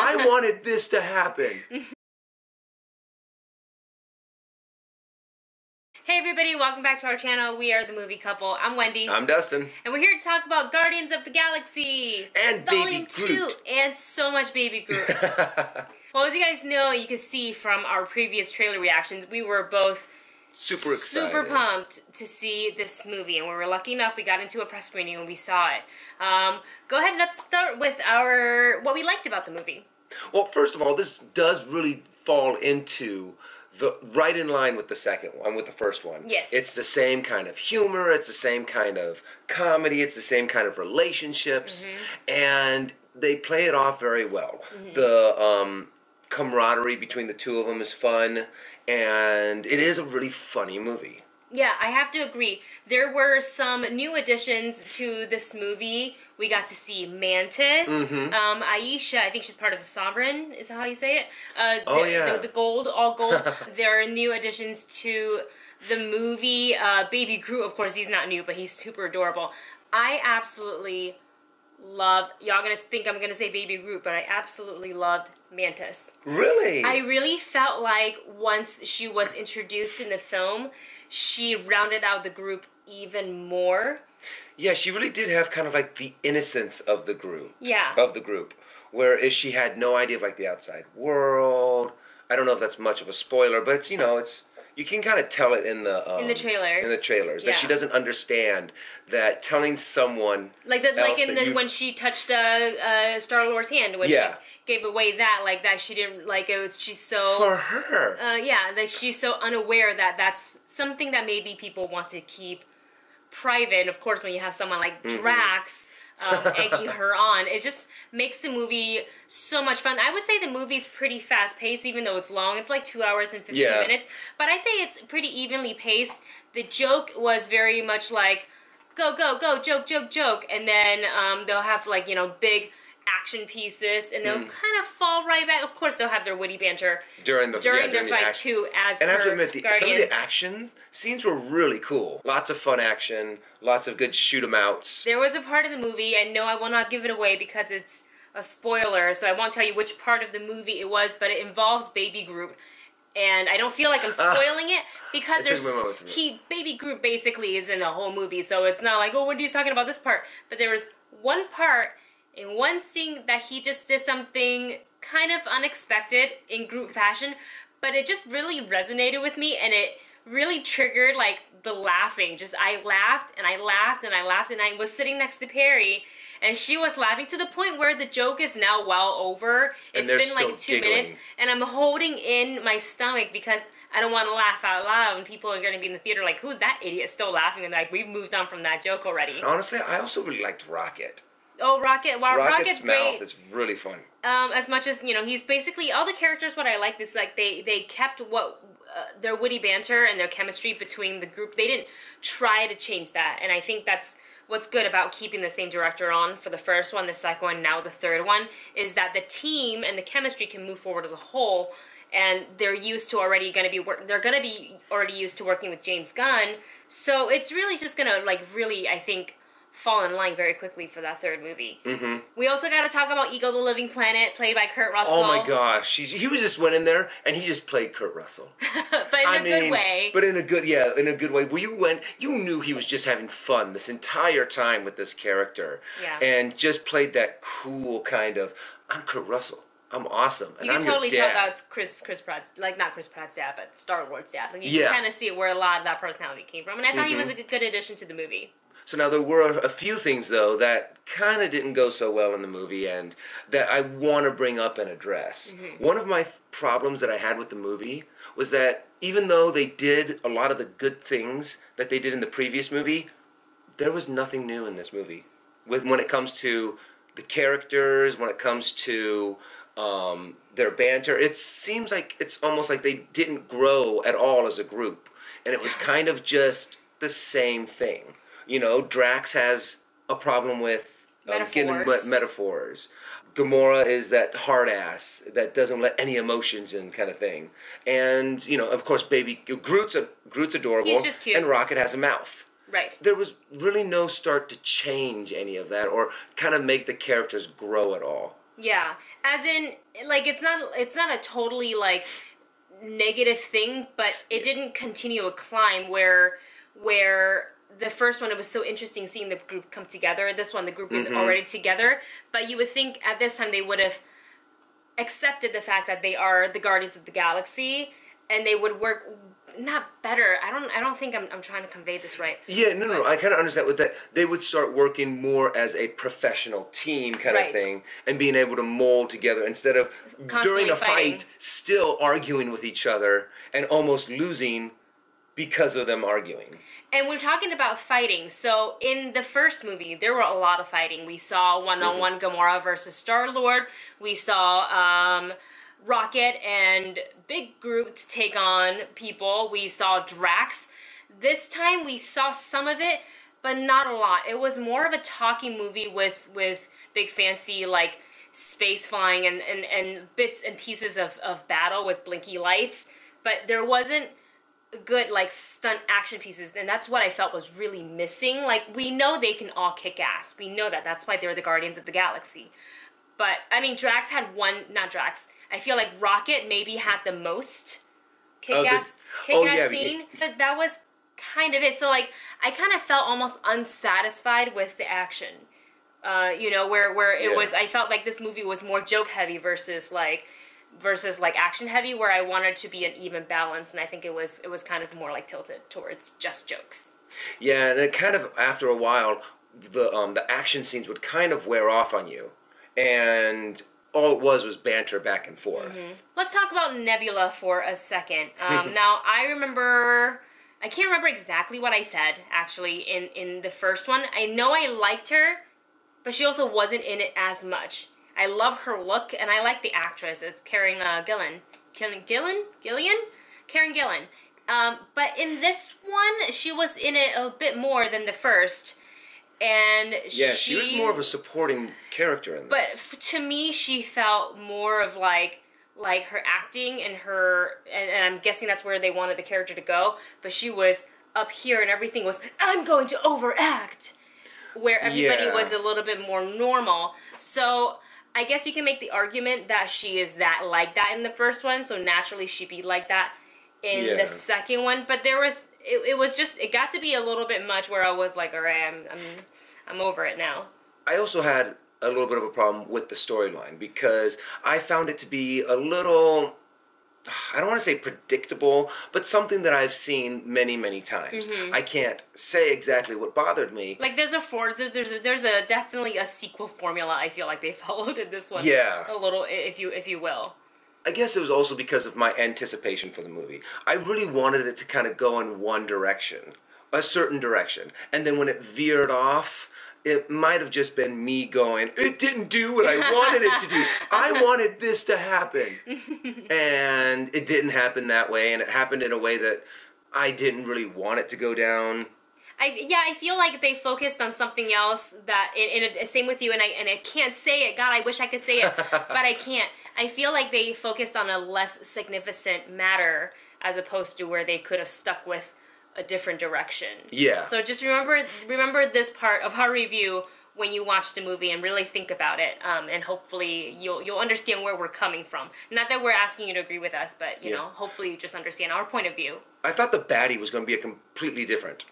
I wanted this to happen. Hey everybody, welcome back to our channel. We are the Movie Couple. I'm Wendy. I'm Dustin. And we're here to talk about Guardians of the Galaxy. And Volume Baby Groot. 2. And so much Baby Groot. Well, as you guys know, you can see from our previous trailer reactions, we were both super excited. Super pumped to see this movie. And we were lucky enough, we got into a press screening and we saw it. Go ahead and let's start with what we liked about the movie. Well, first of all, this does really fall into right in line with the second one, with the first one. Yes. It's the same kind of humor, it's the same kind of comedy, it's the same kind of relationships, and they play it off very well. The camaraderie between the two of them is fun, and it is a really funny movie. Yeah, I have to agree. There were some new additions to this movie. We got to see Mantis. Aisha, I think she's part of the Sovereign, is that how you say it? The gold, all gold. There are new additions to the movie. Baby Groot, of course, he's not new, but he's super adorable. I absolutely loved, y'all gonna think I'm gonna say Baby Groot, but I absolutely loved Mantis. Really? I really felt like once she was introduced in the film, she rounded out the group even more. Yeah, she really did have kind of like the innocence of the group. Yeah. Of the group. Whereas she had no idea of like the outside world. I don't know if that's much of a spoiler, but it's, you know, it's, you can kind of tell it in the trailers. In the trailers, that she doesn't understand that telling someone like when she touched Star-Lord's hand, when she gave away that she didn't like it. She's so for her. Like she's so unaware that that's something that maybe people want to keep private. And of course, when you have someone like Drax egging her on, it just makes the movie so much fun. I would say the movie's pretty fast paced, even though it's long. It's like 2 hours and 15 minutes, but I say it's pretty evenly paced. The joke was very much like go go go, joke joke joke, and then they'll have like, you know, big action pieces, and they'll kind of fall right back. Of course, they'll have their witty banter during their fights too. And I have to admit, some of the action scenes were really cool. Lots of fun action, lots of good shoot 'em outs. There was a part of the movie, and no, I will not give it away because it's a spoiler, so I won't tell you which part of the movie it was, but it involves Baby Groot. And I don't feel like I'm spoiling it because Baby Groot basically is in the whole movie, so it's not like, oh, Wendy's talking about this part. But there was one part in one scene that he just did something kind of unexpected in Groot fashion, but it just really resonated with me, and it really triggered like the laughing. Just I laughed and I laughed and I laughed, and I was sitting next to Perry, and she was laughing to the point where the joke is now well over. It's been like 2 minutes, and I'm holding in my stomach because I don't want to laugh out loud, and people are going to be in the theater like, who's that idiot still laughing? And like, we've moved on from that joke already. Honestly, I also really liked Rocket. Oh, Rocket! Wow, Rocket's great. Mouth is really fun. As much as, you know, he's basically all the characters. What I like is like they kept what their witty banter and their chemistry between the group. They didn't try to change that, and I think that's what's good about keeping the same director on for the first one, the second one, now the third one, is that the team and the chemistry can move forward as a whole, and they're used to already used to working with James Gunn. So it's really just gonna like really, I think, fall in line very quickly for that third movie. We also got to talk about Ego the Living Planet, played by Kurt Russell. Oh my gosh, he just went in there and he just played Kurt Russell. But in a good way. But in a good way. Where you knew he was just having fun this entire time with this character. Yeah. And just played that cool kind of, I'm Kurt Russell. I'm awesome. And you can totally tell that's Chris Pratt's, like not Chris Pratt's dad, but Star-Lord's dad. Like, you can kind of see where a lot of that personality came from. And I thought he was a good addition to the movie. So now there were a few things, though, that kind of didn't go so well in the movie and that I want to bring up and address. One of my problems that I had with the movie was that even though they did a lot of the good things that they did in the previous movie, there was nothing new in this movie. When it comes to the characters, when it comes to their banter, it seems like it's almost like they didn't grow at all as a group. And it was kind of just the same thing. You know, Drax has a problem with metaphors. Gamora is that hard ass that doesn't let any emotions in, kind of thing. And you know, of course, Groot's adorable. He's just cute. And Rocket has a mouth. Right. There was really no start to change any of that or kind of make the characters grow at all. Yeah, as in, like, it's not a totally, like, negative thing, but it didn't continue a climb where the first one, it was so interesting seeing the group come together. This one, the group is already together, but you would think at this time they would have accepted the fact that they are the Guardians of the Galaxy, and they would work not better. I don't think I'm trying to convey this right. Yeah, no. I kind of understand with that. They would start working more as a professional team kind of thing, and being able to mold together instead of Constantly during a fighting. fight still arguing with each other and almost losing because of them arguing. And we're talking about fighting. So in the first movie, there were a lot of fighting. We saw one-on-one Gamora versus Star-Lord. We saw Rocket and Big Groot take on people. We saw Drax. This time we saw some of it, but not a lot. It was more of a talking movie with big fancy, like, space flying and bits and pieces of battle with blinky lights. But there wasn't good, like, stunt action pieces, and that's what I felt was really missing. Like, we know they can all kick ass. We know that. That's why they're the Guardians of the Galaxy. But, I mean, Drax had one, not Drax, I feel like Rocket maybe had the most kick-ass scene. But that was kind of it. So, like, I kind of felt almost unsatisfied with the action. You know, where it was, I felt like this movie was more joke-heavy versus action heavy, where I wanted to be an even balance, and I think it was kind of more like tilted towards just jokes. Yeah, and it kind of, after a while, the action scenes would kind of wear off on you, and all it was banter back and forth. Let's talk about Nebula for a second. Now, I can't remember exactly what I said, actually, in the first one. I know I liked her, but she also wasn't in it as much. I love her look, and I like the actress. It's Karen Gillian. But in this one, she was in it a bit more than the first. And she was more of a supporting character in this. But to me, she felt more of like her acting and and I'm guessing that's where they wanted the character to go. But she was up here, and everything was, I'm going to overact, where everybody was a little bit more normal. So I guess you can make the argument that she is like that in the first one, so naturally she'd be like that in the second one. But it got to be a little bit much where I was like, all right, I'm over it now. I also had a little bit of a problem with the storyline because I found it to be a little, I don't want to say predictable, but something that I've seen many, many times. I can't say exactly what bothered me. Like, there's definitely a sequel formula I feel like they followed in this one. Yeah. A little, if you will. I guess it was also because of my anticipation for the movie. I really wanted it to kind of go in one direction, a certain direction. And then when it veered off, it might have just been me going, it didn't do what I wanted it to do. I wanted this to happen. And it didn't happen that way, and it happened in a way that I didn't really want it to go down. I feel like they focused on something else that, same with you, and I can't say it. God, I wish I could say it, but I can't. I feel like they focused on a less significant matter as opposed to where they could have stuck with a different direction. Yeah. So just remember this part of our review when you watch the movie and really think about it, and hopefully you'll understand where we're coming from. Not that we're asking you to agree with us, but you know, hopefully you just understand our point of view. I thought the baddie was going to be a completely different.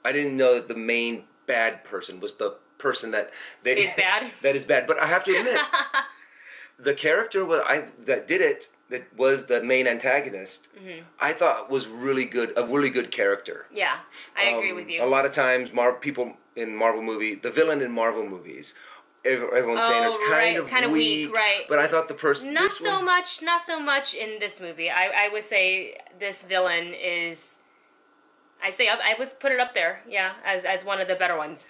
I didn't know that the main bad person was the person that is bad. That is bad, but I have to admit, the character that was the main antagonist, I thought was really good, a really good character. Yeah, I agree with you. A lot of times, people in Marvel the villain in Marvel movies, everyone's saying it's kind of weak, right? But I thought the person not so much in this movie. I would say this villain is. I would put it up there, as one of the better ones.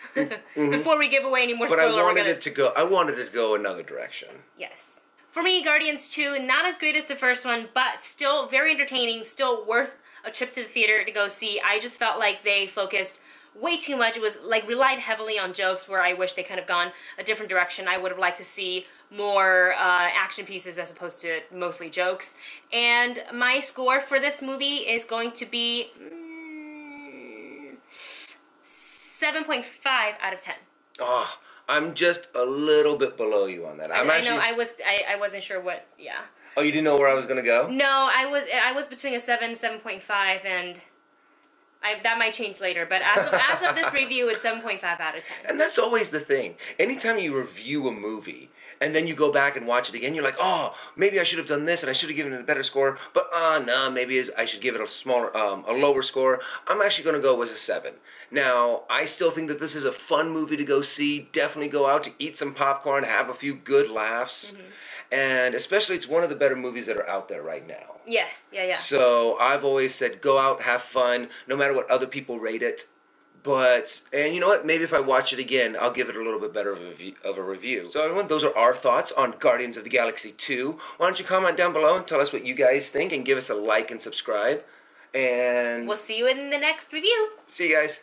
Before we give away any more spoiler, I wanted it to go another direction. Yes. For me, Guardians 2, not as great as the first one, but still very entertaining, still worth a trip to the theater to go see. I just felt like they focused way too much. It was like relied heavily on jokes where I wish they could have gone a different direction. I would have liked to see more action pieces as opposed to mostly jokes. And my score for this movie is going to be 7.5 out of 10. Oh, I'm just a little bit below you on that. I know I wasn't sure what. Yeah. Oh, you didn't know where I was gonna go? No, I was between a 7.5, and that might change later. But as of this review, it's 7.5 out of 10. And that's always the thing. Anytime you review a movie and then you go back and watch it again, you're like, oh, maybe I should have done this and I should have given it a better score. But no, maybe I should give it a lower score. I'm actually going to go with a 7. Now, I still think that this is a fun movie to go see. Definitely go out to eat some popcorn, have a few good laughs. Mm-hmm. And especially, it's one of the better movies that are out there right now. Yeah. So I've always said, go out, have fun, no matter what other people rate it. And you know what? Maybe if I watch it again, I'll give it a little bit better of a review. So everyone, those are our thoughts on Guardians of the Galaxy 2. Why don't you comment down below and tell us what you guys think and give us a like and subscribe. And we'll see you in the next review. See you guys.